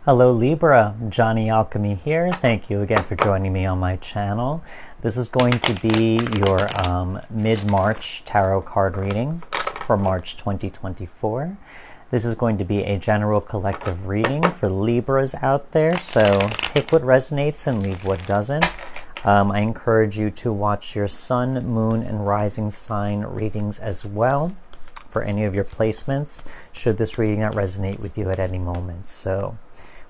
Hello Libra, Johnny Alchemy here. Thank you again for joining me on my channel. This is going to be your mid-March tarot card reading for March 2024. This is going to be a general collective reading for Libras out there, so take what resonates and leave what doesn't. I encourage you to watch your sun, moon, and rising sign readings as well for any of your placements, should this reading not resonate with you at any moment. So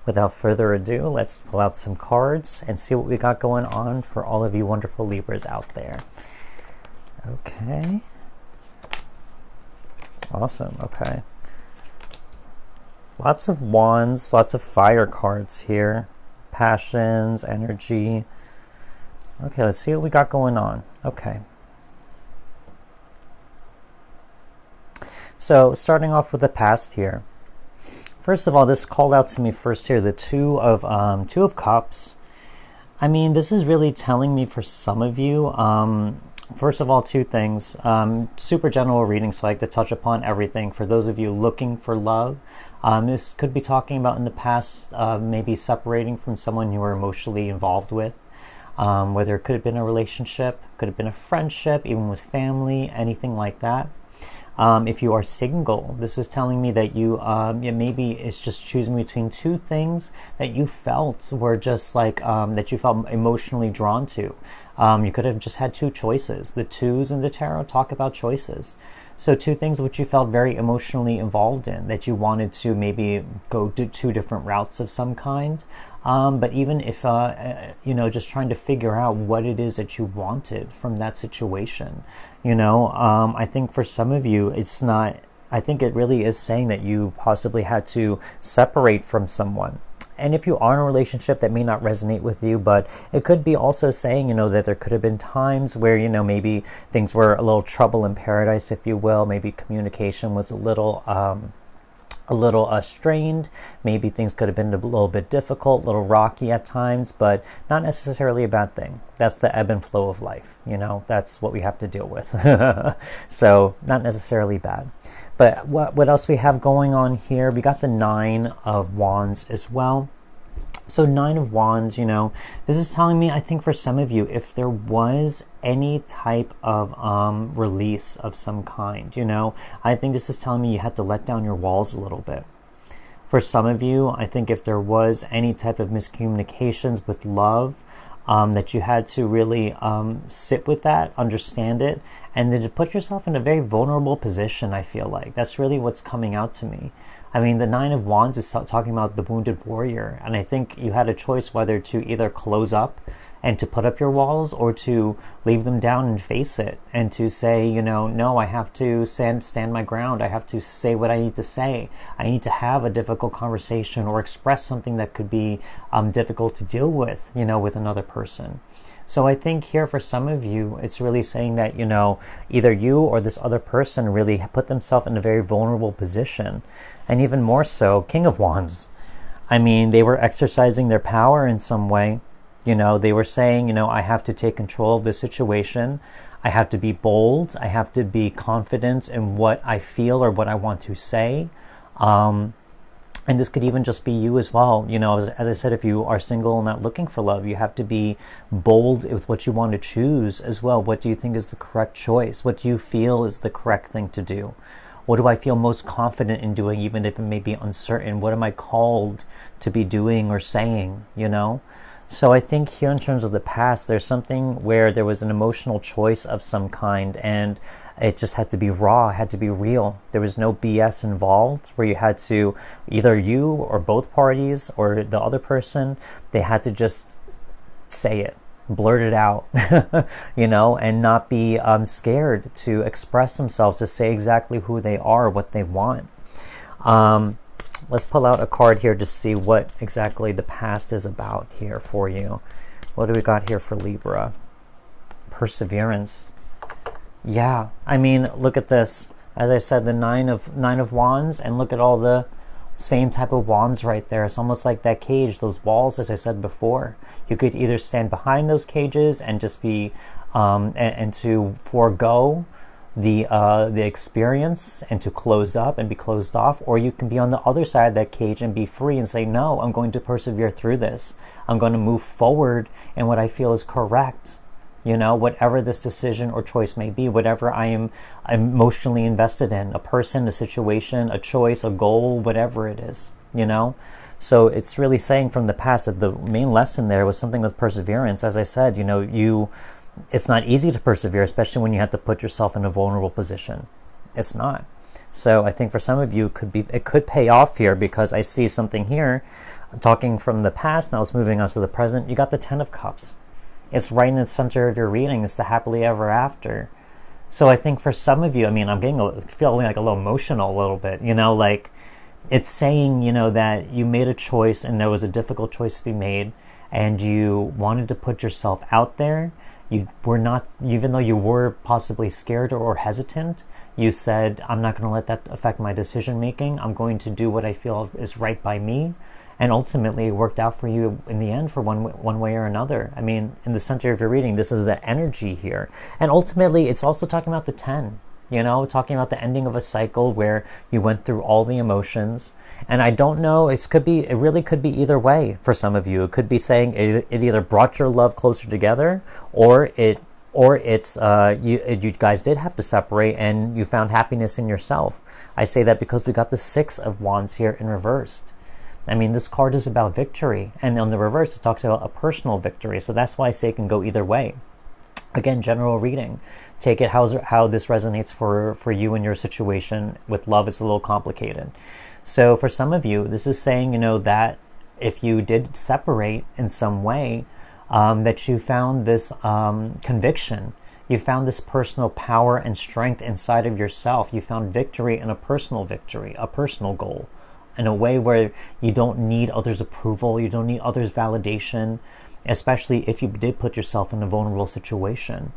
without further ado, let's pull out some cards and see what we got going on for all of you wonderful Libras out there. Okay. Awesome. Okay. Lots of wands, lots of fire cards here. Passions, energy. Okay, let's see what we got going on. Okay. So, starting off with the past here. First of all, this called out to me first here, the Two of Cups. I mean, this is really telling me for some of you, first of all, two things. Super general reading, so I like to touch upon everything. For those of you looking for love, this could be talking about in the past, maybe separating from someone you were emotionally involved with. Whether it could have been a relationship, could have been a friendship, even with family, anything like that. If you are single, this is telling me that you, maybe it's just choosing between two things that you felt were just like, that you felt emotionally drawn to. You could have just had two choices. The twos in the tarot talk about choices. So two things which you felt very emotionally involved in, that you wanted to maybe go do two different routes of some kind. But even if, just trying to figure out what it is that you wanted from that situation, I think for some of you, it's not, I think it really is saying that you possibly had to separate from someone. And if you are in a relationship, that may not resonate with you, but it could be also saying, that there could have been times where, maybe things were a little trouble in paradise, if you will. Maybe communication was a little strained. Maybe things could have been a little bit difficult, a little rocky at times, but not necessarily a bad thing. That's the ebb and flow of life. That's what we have to deal with. So not necessarily bad. But what else we have going on here? We got the Nine of Wands as well. So Nine of Wands, this is telling me, I think for some of you, if there was any type of release of some kind, I think this is telling me you had to let down your walls a little bit. For some of you, I think if there was any type of miscommunications with love, that you had to really sit with that, understand it, and then to put yourself in a very vulnerable position, I feel like. That's really what's coming out to me. I mean, the Nine of Wands is talking about the wounded warrior, and I think you had a choice whether to either close up and to put up your walls, or to leave them down and face it, and to say, no, I have to stand my ground. I have to say what I need to say. I need to have a difficult conversation or express something that could be difficult to deal with, with another person. So I think here for some of you, it's really saying that, either you or this other person really put themselves in a very vulnerable position. And even more so, King of Wands. I mean, they were exercising their power in some way. They were saying, I have to take control of the situation. I have to be bold. I have to be confident in what I feel or what I want to say. And this could even just be you as well. As I said, if you are single and not looking for love, you have to be bold with what you want to choose as well. What do you think is the correct choice? What do you feel is the correct thing to do? What do I feel most confident in doing, even if it may be uncertain? What am I called to be doing or saying, So I think here in terms of the past, there's something where there was an emotional choice of some kind, and it just had to be raw, it had to be real. There was no BS involved, where you had to, either you or both parties or the other person, they had to just say it, blurt it out, and not be scared to express themselves, to say exactly who they are, what they want. Let's pull out a card here to see what exactly the past is about here for you. What do we got here for Libra? Perseverance. Yeah, I mean, look at this. As I said, the Nine of Wands, and look at all the same type of wands right there. It's almost like that cage, those walls, as I said before. You could either stand behind those cages and just be, and to forego the experience and to close up and be closed off, or you can be on the other side of that cage and be free and say, no, I'm going to persevere through this. I'm going to move forward in what I feel is correct. You know, whatever this decision or choice may be, whatever I am emotionally invested in, a person, a situation, a choice, a goal, whatever it is, you know. So it's really saying from the past that the main lesson there was something with perseverance. As I said, you know, it's not easy to persevere, especially when you have to put yourself in a vulnerable position. It's not. So I think for some of you, it could pay off here, because I see something here talking from the past. Now it's moving on to the present. You got the Ten of Cups. It's right in the center of your reading. It's the happily ever after. So I think for some of you, I mean, I'm feeling like a little emotional a little bit, you know, like it's saying, you know, that you made a choice and there was a difficult choice to be made, and you wanted to put yourself out there. You were not, even though you were possibly scared or hesitant, you said, I'm not going to let that affect my decision making. I'm going to do what I feel is right by me. And ultimately, it worked out for you in the end for one way or another. I mean, in the center of your reading, this is the energy here. And ultimately, it's also talking about the 10, you know, talking about the ending of a cycle where you went through all the emotions. And I don't know, it really could be either way for some of you. It could be saying it either brought your love closer together, or it's you guys did have to separate and you found happiness in yourself. I say that because we got the Six of Wands here in reversed. I mean, this card is about victory, and on the reverse, it talks about a personal victory. So that's why I say it can go either way. Again, general reading. Take it how this resonates for you and your situation. With love, it's a little complicated. So for some of you, this is saying, you know, that if you did separate in some way, that you found this conviction. You found this personal power and strength inside of yourself. You found victory in a personal victory, a personal goal, in a way where you don't need others' approval, you don't need others' validation, especially if you did put yourself in a vulnerable situation.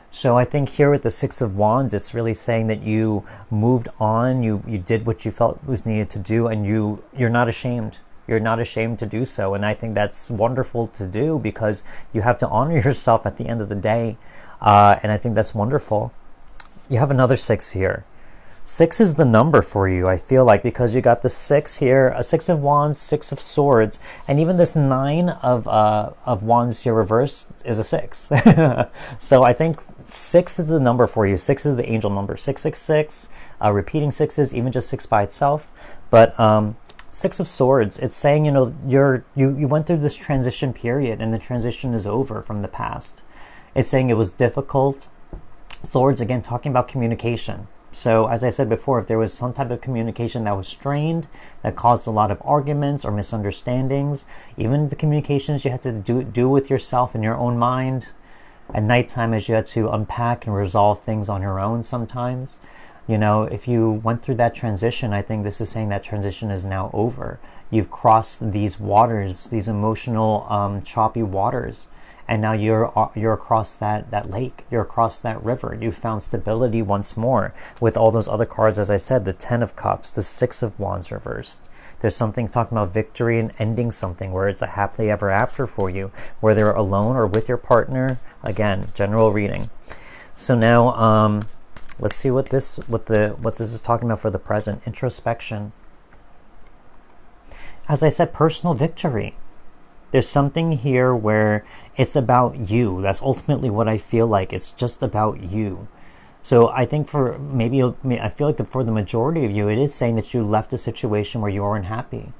So I think here with the Six of Wands, it's really saying that you moved on, you did what you felt was needed to do, and you're not ashamed. You're not ashamed to do so. And I think that's wonderful to do, because you have to honor yourself at the end of the day. And I think that's wonderful. You have another 6 here. 6 is the number for you, I feel like, because you got the 6 here, a 6 of Wands, 6 of Swords, and even this 9 of Wands here reversed is a 6. So I think 6 is the number for you. 6 is the angel number. 666, repeating 6s, even just 6 by itself. But 6 of Swords, it's saying, you know, you went through this transition period, and the transition is over from the past. It's saying it was difficult. Swords, again, talking about communication. So as I said before, if there was some type of communication that was strained, that caused a lot of arguments or misunderstandings, even the communications you had to do with yourself in your own mind at nighttime, as you had to unpack and resolve things on your own sometimes. You know, if you went through that transition, I think this is saying that transition is now over. You've crossed these waters, these emotional, choppy waters. And now you're across that lake. You're across that river. You found stability once more with all those other cards. As I said, the 10 of Cups, the 6 of Wands reversed. There's something talking about victory and ending something where it's a happily ever after for you, whether alone or with your partner. Again, general reading. So now let's see what this is talking about for the present. Introspection. As I said, personal victory. There's something here where it's about you. That's ultimately what I feel like. It's just about you. So I think I feel like for the majority of you, it is saying that you left a situation where you weren't happy,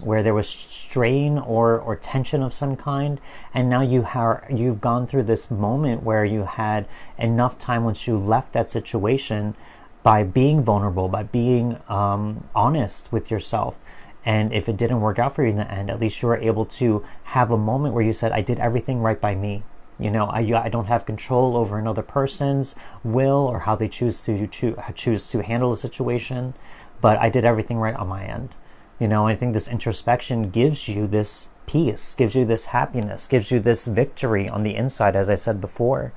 where there was strain or tension of some kind, and now you've gone through this moment where you had enough time once you left that situation, by being vulnerable, by being honest with yourself. And if it didn't work out for you in the end, at least you were able to have a moment where you said, I did everything right by me. You know, I don't have control over another person's will or how they choose to handle the situation, but I did everything right on my end. You know, I think this introspection gives you this peace, gives you this happiness, gives you this victory on the inside, as I said before.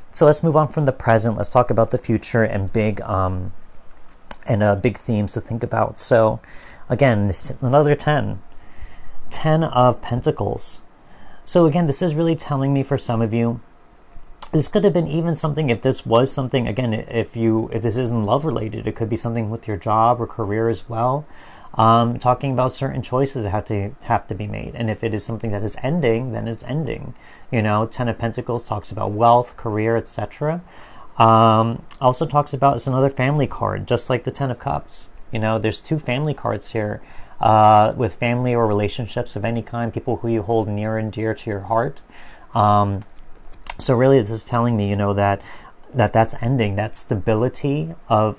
So let's move on from the present. Let's talk about the future and big themes to think about. So again, another 10 of Pentacles. So again, this is really telling me for some of you This could have been even something, if this was something, again, if this isn't love related, it could be something with your job or career as well. Talking about certain choices that have to be made, and if it is something that is ending, then it's ending. You know, Ten of Pentacles talks about wealth, career, etc. Also talks about, it's another family card, just like the Ten of Cups. You know, there's two family cards here, with family or relationships of any kind, people who you hold near and dear to your heart. So really, this is telling me, you know, that's ending. That stability of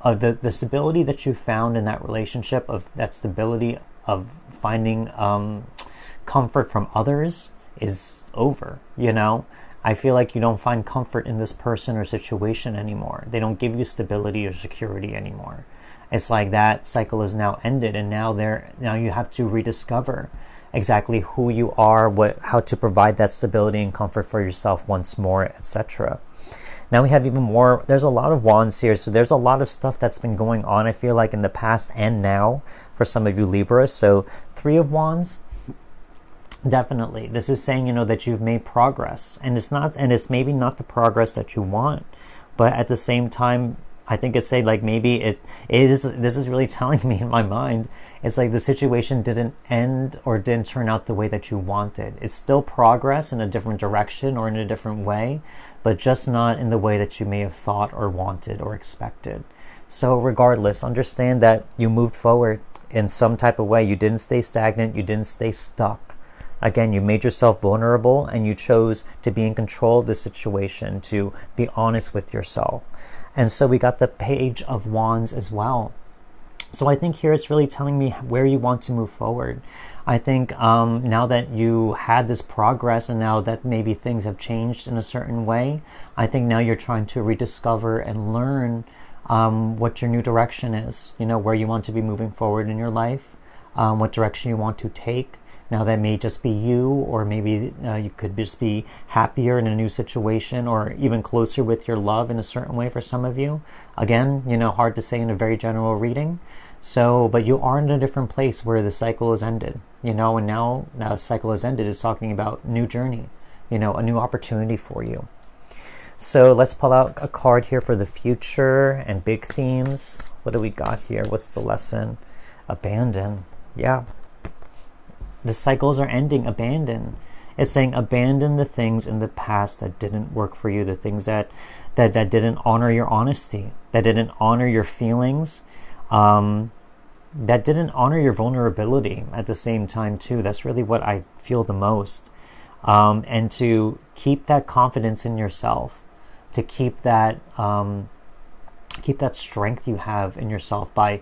the stability that you found in that relationship, of that stability of finding comfort from others, is over. You know, I feel like you don't find comfort in this person or situation anymore. They don't give you stability or security anymore. It's like that cycle is now ended, and now you have to rediscover exactly who you are, how to provide that stability and comfort for yourself once more, etc. Now we have even more. There's a lot of wands here, so there's a lot of stuff that's been going on, I feel like, in the past and now for some of you Libra. So Three of Wands, definitely this is saying, you know, that you've made progress, and it's maybe not the progress that you want, but at the same time, I think it's saying, like, maybe it is, this is really telling me in my mind, it's like the situation didn't end or didn't turn out the way that you wanted. It's still progress in a different direction or in a different way, but just not in the way that you may have thought or wanted or expected. So regardless, understand that you moved forward in some type of way. You didn't stay stagnant. You didn't stay stuck. Again, you made yourself vulnerable, and you chose to be in control of the situation, to be honest with yourself. And so we got the Page of Wands as well. So I think here it's really telling me where you want to move forward. I think now that you had this progress, and now that maybe things have changed in a certain way, I think now you're trying to rediscover and learn what your new direction is. You know, where you want to be moving forward in your life, what direction you want to take. Now that may just be you, or maybe you could just be happier in a new situation, or even closer with your love in a certain way for some of you. Again, you know, hard to say in a very general reading. So, but you are in a different place where the cycle is ended, you know, and now the cycle is ended is talking about new journey, you know, a new opportunity for you. So let's pull out a card here for the future and big themes. What do we got here? What's the lesson? Abandon. Yeah. The cycles are ending. Abandon. It's saying abandon the things in the past that didn't work for you, the things that didn't honor your honesty, that didn't honor your feelings, that didn't honor your vulnerability at the same time too. That's really what I feel the most. And to keep that confidence in yourself, to keep that strength you have in yourself by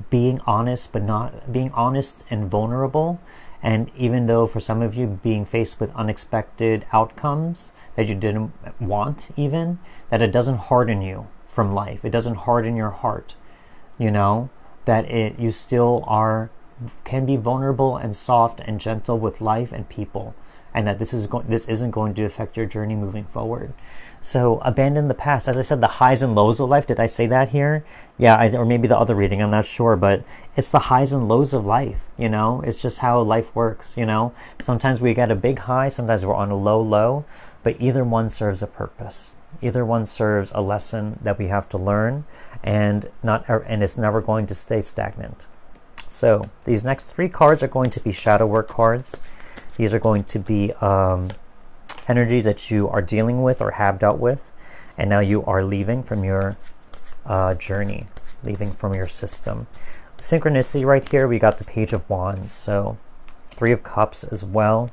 being honest, but not being honest and vulnerable. And even though for some of you being faced with unexpected outcomes that you didn't want, even, that it doesn't harden you from life. It doesn't harden your heart, you know, that you still can be vulnerable and soft and gentle with life and people, and that this isn't going to affect your journey moving forward. So abandon the past. As I said, the highs and lows of life. Did I say that here? Yeah, or maybe the other reading, I'm not sure, but it's the highs and lows of life, you know? It's just how life works, you know? Sometimes we get a big high, sometimes we're on a low, but either one serves a purpose. Either one serves a lesson that we have to learn, and it's never going to stay stagnant. So these next three cards are going to be shadow work cards. These are going to be energies that you are dealing with or have dealt with, and now you are leaving from your journey, leaving from your system. Synchronicity right here, we got the Page of Wands, so Three of Cups as well.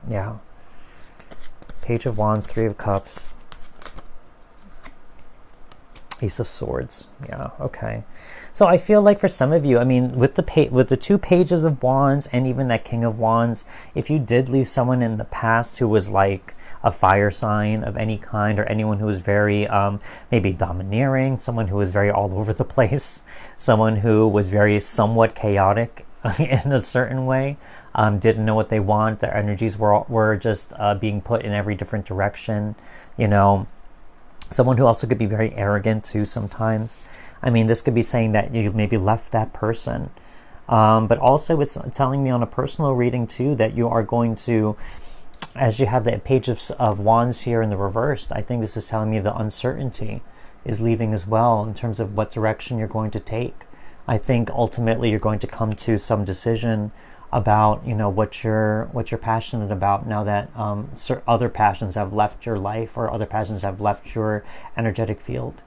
Yeah, Page of Wands, Three of Cups, Ace of Swords. Yeah, okay. So I feel like for some of you, I mean, with the two Pages of Wands and even that King of Wands, if you did leave someone in the past who was like a fire sign of any kind, or anyone who was very maybe domineering, someone who was very all over the place, someone who was very somewhat chaotic in a certain way, didn't know what they want, their energies were just being put in every different direction, you know, someone who also could be very arrogant too sometimes. I mean, this could be saying that you maybe left that person, but also it's telling me on a personal reading too that you are going to As you have the Page of Wands here in the reversed, I think this is telling me the uncertainty is leaving as well in terms of what direction you're going to take. I think ultimately you're going to come to some decision about, you know, what you're passionate about now that other passions have left your life, or other passions have left your energetic field.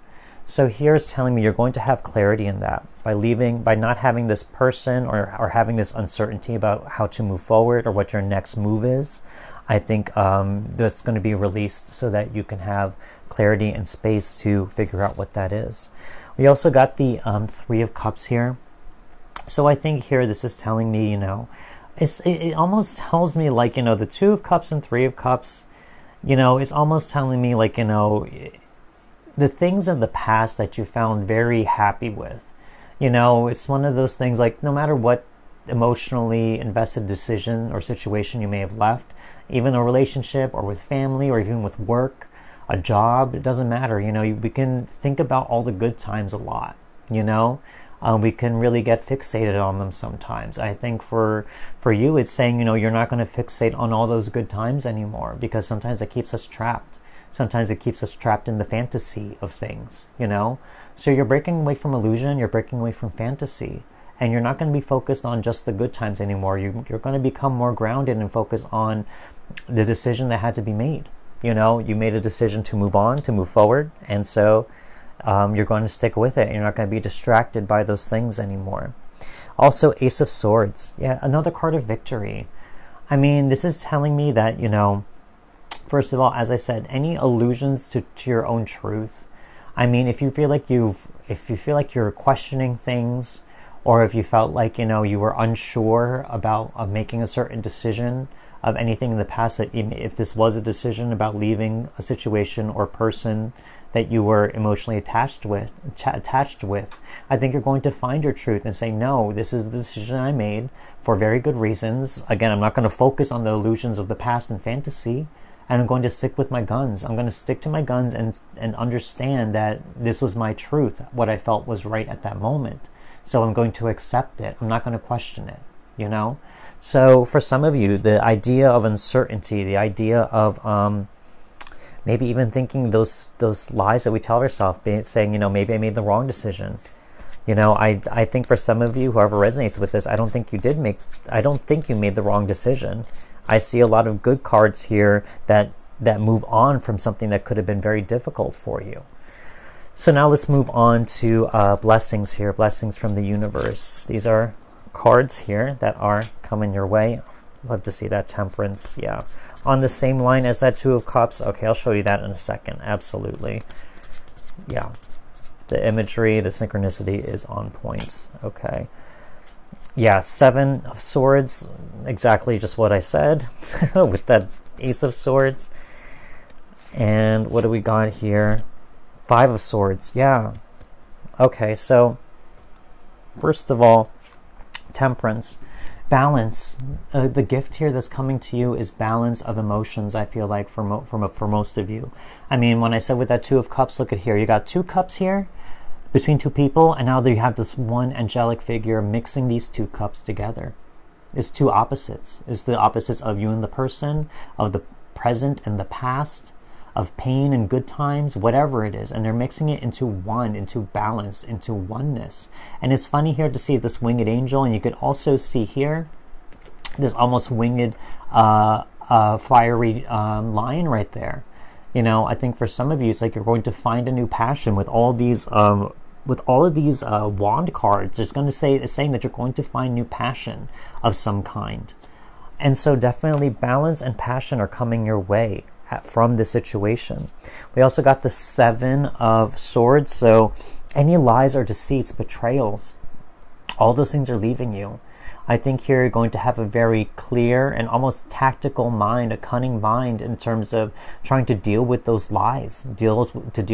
So here is telling me you're going to have clarity in that by not having this person or having this uncertainty about how to move forward or what your next move is. I think that's going to be released so that you can have clarity and space to figure out what that is. We also got the Three of Cups here. So I think here this is telling me, you know, it almost tells me like, you know, the Two of Cups and Three of Cups, you know, it's almost telling me like, you know, the things in the past that you found very happy with, you know, it's one of those things like no matter what emotionally invested decision or situation you may have left, even a relationship or with family or even with work, a job, it doesn't matter. You know, we can think about all the good times a lot, you know. We can really get fixated on them sometimes. I think for you, it's saying, you know, you're not going to fixate on all those good times anymore, because sometimes it keeps us trapped. Sometimes it keeps us trapped in the fantasy of things, you know. So you're breaking away from illusion, you're breaking away from fantasy, and you're not going to be focused on just the good times anymore. You're going to become more grounded and focus on the decision that had to be made. You know, you made a decision to move on, to move forward, and so you're going to stick with it. You're not going to be distracted by those things anymore. Also, Ace of Swords. Yeah, another card of victory. I mean, this is telling me that, you know, first of all, as I said, any illusions to your own truth. I mean, if you feel like you're questioning things, or if you felt like, you know, you were unsure about making a certain decision of anything in the past, that if this was a decision about leaving a situation or person that you were emotionally attached with, I think you're going to find your truth and say, no, this is the decision I made for very good reasons. Again, I'm not going to focus on the illusions of the past and fantasy, and I'm going to stick with my guns. I'm going to stick to my guns and understand that this was my truth, what I felt was right at that moment. So I'm going to accept it. I'm not going to question it, you know? So for some of you, the idea of uncertainty, the idea of maybe even thinking those lies that we tell ourselves, saying, you know, maybe I made the wrong decision. You know, I think for some of you, whoever resonates with this, I don't think you made the wrong decision. I see a lot of good cards here that move on from something that could have been very difficult for you. So now let's move on to blessings here, blessings from the universe. These are cards here that are coming your way. Love to see that. Temperance, yeah. On the same line as that Two of Cups. Okay, I'll show you that in a second. Absolutely. Yeah. The imagery, the synchronicity is on point. Okay. Yeah, Seven of Swords. Exactly just what I said with that Ace of Swords. And what do we got here? Five of Swords. Yeah. Okay, so first of all, Temperance. Balance. The gift here that's coming to you is balance of emotions, I feel like, for most of you. I mean, when I said with that Two of Cups, look at here. You got two cups here between two people, and now you have this one angelic figure mixing these two cups together. It's two opposites. It's the opposites of you and the person, of the present and the past, of pain and good times, whatever it is, and they're mixing it into one, into balance, into oneness. And it's funny here to see this winged angel, and you could also see here this almost winged fiery lion right there. You know, I think for some of you, it's like you're going to find a new passion with all these wand cards. It's saying that you're going to find new passion of some kind. And so definitely balance and passion are coming your way from this situation. We also got the Seven of Swords. So any lies or deceits, betrayals, all those things are leaving you. I think here you're going to have a very clear and almost tactical mind, a cunning mind in terms of trying to deal with those lies, deal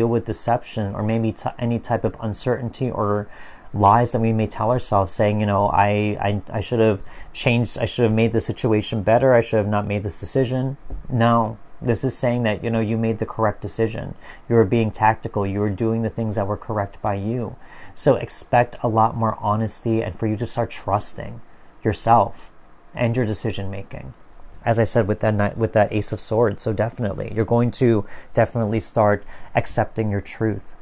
with deception, or maybe any type of uncertainty or lies that we may tell ourselves, saying, you know, I should have changed, I should have made the situation better, I should have not made this decision. No. This is saying that, you know, you made the correct decision. You were being tactical. You were doing the things that were correct by you. So expect a lot more honesty and for you to start trusting yourself and your decision making. as I said, with that Ace of Swords. So definitely, you're going to definitely start accepting your truth.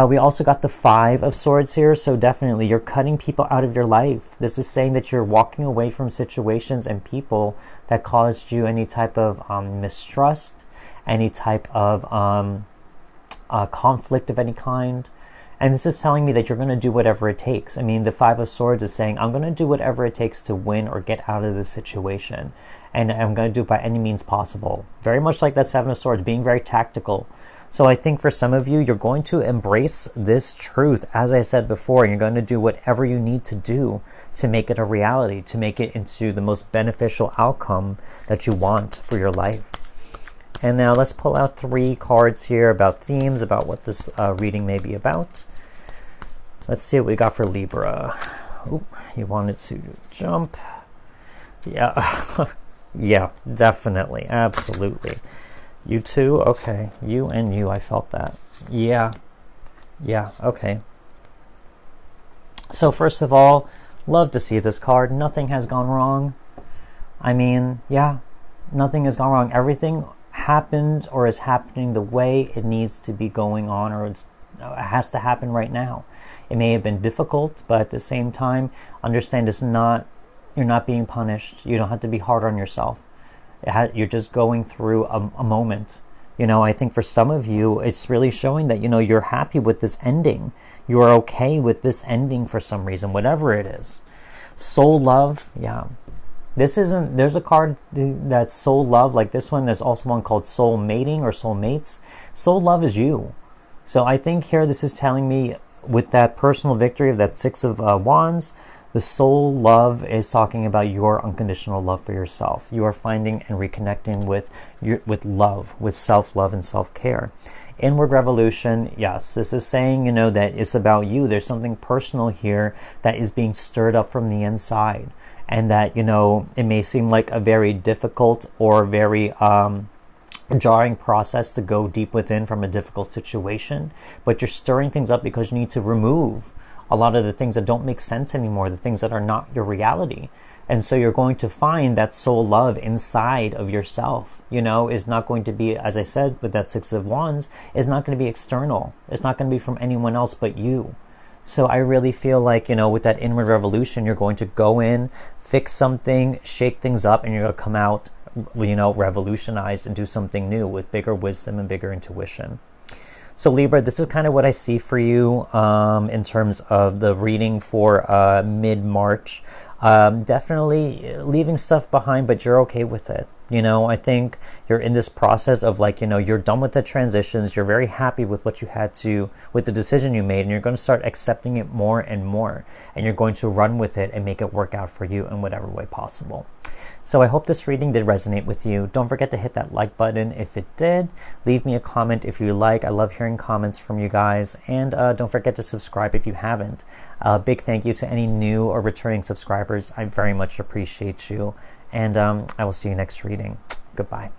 We also got the Five of Swords here, so definitely you're cutting people out of your life. This is saying that you're walking away from situations and people that caused you any type of mistrust, any type of conflict of any kind. And this is telling me that you're going to do whatever it takes. I mean, the Five of Swords is saying, I'm going to do whatever it takes to win or get out of this situation. And I'm going to do it by any means possible. Very much like that Seven of Swords, being very tactical. So I think for some of you, you're going to embrace this truth, as I said before, and you're going to do whatever you need to do to make it a reality, to make it into the most beneficial outcome that you want for your life. And now let's pull out 3 cards here about themes, about what this reading may be about. Let's see what we got for Libra. Oop, he wanted to jump. Yeah, yeah, definitely, absolutely. You too? Okay, you and you, I felt that. Yeah, okay. So first of all, love to see this card. Nothing has gone wrong. I mean, yeah, nothing has gone wrong. Everything happened or is happening the way it needs to be going on, or it has to happen right now. It may have been difficult, but at the same time, understand you're not being punished. You don't have to be hard on yourself. You're just going through a moment. I think for some of you, it's really showing that, you're happy with this ending. You're okay with this ending for some reason, whatever it is. Soul love, yeah. There's a card that's soul love, like this one. There's also one called soul mating or soul mates. Soul love is you. So I think here this is telling me with that personal victory of that Six of Wands, the soul love is talking about your unconditional love for yourself. You are finding and reconnecting with love, with self-love and self-care. Inward revolution, yes, this is saying, that it's about you. There's something personal here that is being stirred up from the inside. And that, it may seem like a very difficult or very jarring process to go deep within from a difficult situation. But you're stirring things up because you need to remove a lot of the things that don't make sense anymore, the things that are not your reality. And so you're going to find that soul love inside of yourself, is not going to be, as I said, with that Six of Wands, is not going to be external. It's not going to be from anyone else but you. So I really feel like, with that inward revolution, you're going to go in, fix something, shake things up, and you're going to come out, revolutionized and do something new with bigger wisdom and bigger intuition. So Libra, this is kind of what I see for you in terms of the reading for mid-March. Definitely leaving stuff behind, but you're okay with it. I think you're in this process of you're done with the transitions. You're very happy with what you had to, with the decision you made, and you're going to start accepting it more and more. And you're going to run with it and make it work out for you in whatever way possible. So I hope this reading did resonate with you. Don't forget to hit that like button if it did. Leave me a comment if you like. I love hearing comments from you guys. And don't forget to subscribe if you haven't. Big thank you to any new or returning subscribers. I very much appreciate you. And I will see you next reading. Goodbye.